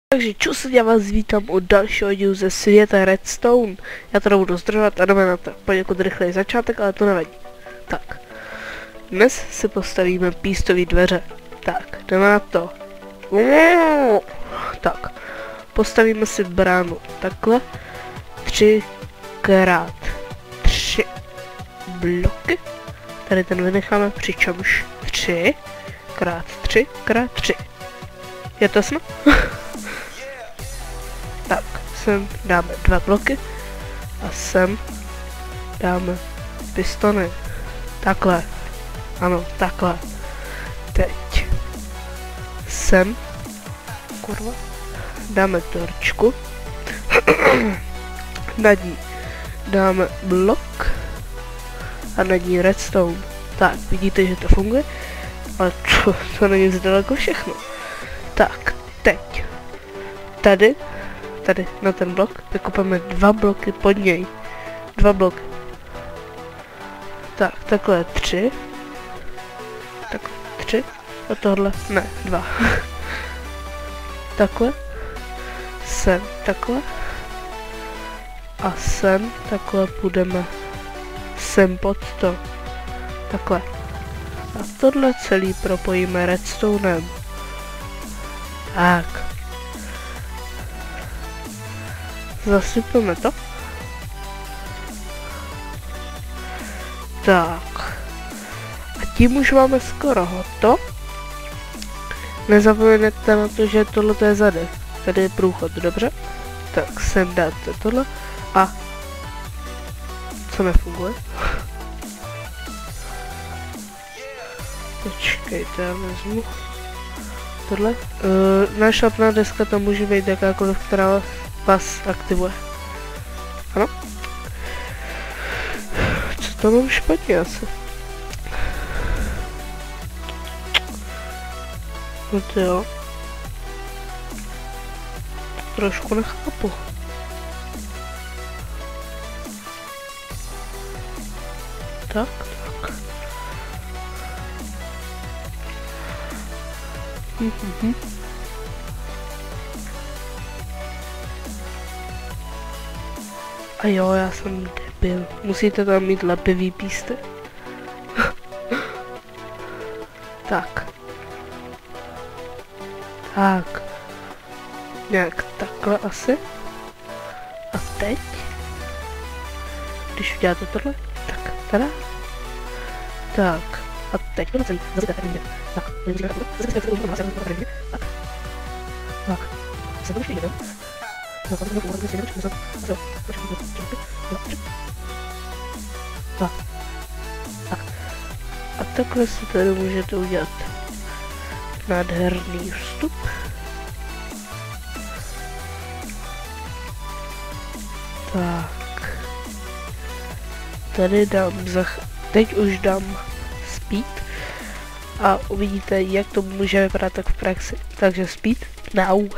Takže čus, já vás vítám u dalšího dílu ze světa Redstone. Já to nebudu zdržovat a jdeme na to poněkud rychlej začátek, ale to nevadí. Tak, dnes si postavíme pístové dveře. Tak, jdeme na to. Tak, postavíme si bránu takhle 3x3 bloky. Tady ten vynecháme, přičemž 3x3x3. Je to jasno? Tak, sem dáme 2 bloky a sem dáme pistony. Takhle. Ano, takhle. Teď sem kurva dáme torčku. Nad ní dáme blok a nad ní redstone. Tak, vidíte, že to funguje, ale to není zdaleko všechno. Tak, teď tady na ten blok vykopeme 2 bloky pod něj. 2 bloky. Tak, takhle 3. Takhle 3. A tohle ne, 2. Takhle. Sem takhle. A sem takhle půjdeme sem pod to. Takhle. A tohle celý propojíme redstonem. Tak. Zasypeme to. Tak. A tím už máme skoro hotovo. Nezapomeňte na to, že tohle je zadek. Tady je průchod, dobře? Tak sem dáte tohle. A co nefunguje? Počkejte, já vezmu tohle. Nášlapná deska tam může být jakákoliv, která vás aktivuje. Ano? Co to mám špatně asi? No to jo. Trošku nechápu. Tak. A jo, já jsem debil. Musíte tam mít lepivý písty. Tak. Tak. Nějak takhle asi. A teď, když uděláte tohle, tak, tada. Tak. A teď to celý. Tak. Tak. Se to už jde. Tak. A takhle si tady můžete udělat nádherný vstup. Tak. Tady dám teď už dám speed a uvidíte, jak to může vypadat tak v praxi. Takže speed now.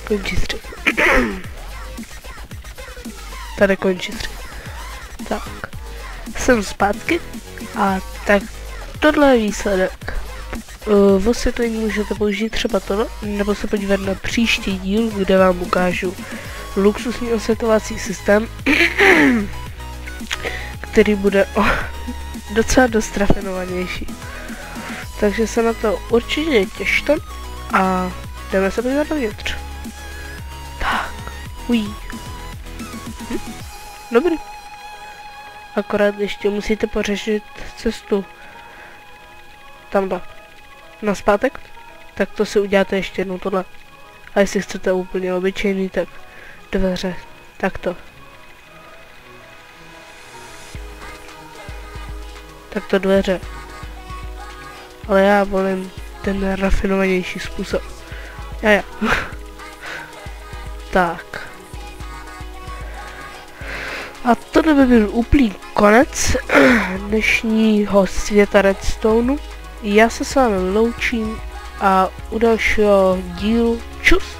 končí střih. Tady končí střih. Tak, jsem zpátky a tak tohle je výsledek. V osvětlení můžete použít třeba tohle, nebo se podívat na příští díl, kde vám ukážu luxusní osvětlovací systém, který bude docela dost rafinovanější. Takže se na to určitě těšte a jdeme se podívat dovnitř. Tak, Dobrý. Akorát ještě musíte pořešit cestu tamhle nazpátek, tak to si uděláte ještě jednou tohle. A jestli chcete úplně obyčejný, tak dveře, takto. Takto dveře. Ale já volím ten rafinovanější způsob. Já. Tak. A tohle by byl úplný konec dnešního světa Redstoneu. Já se s vámi loučím a u dalšího dílu čus!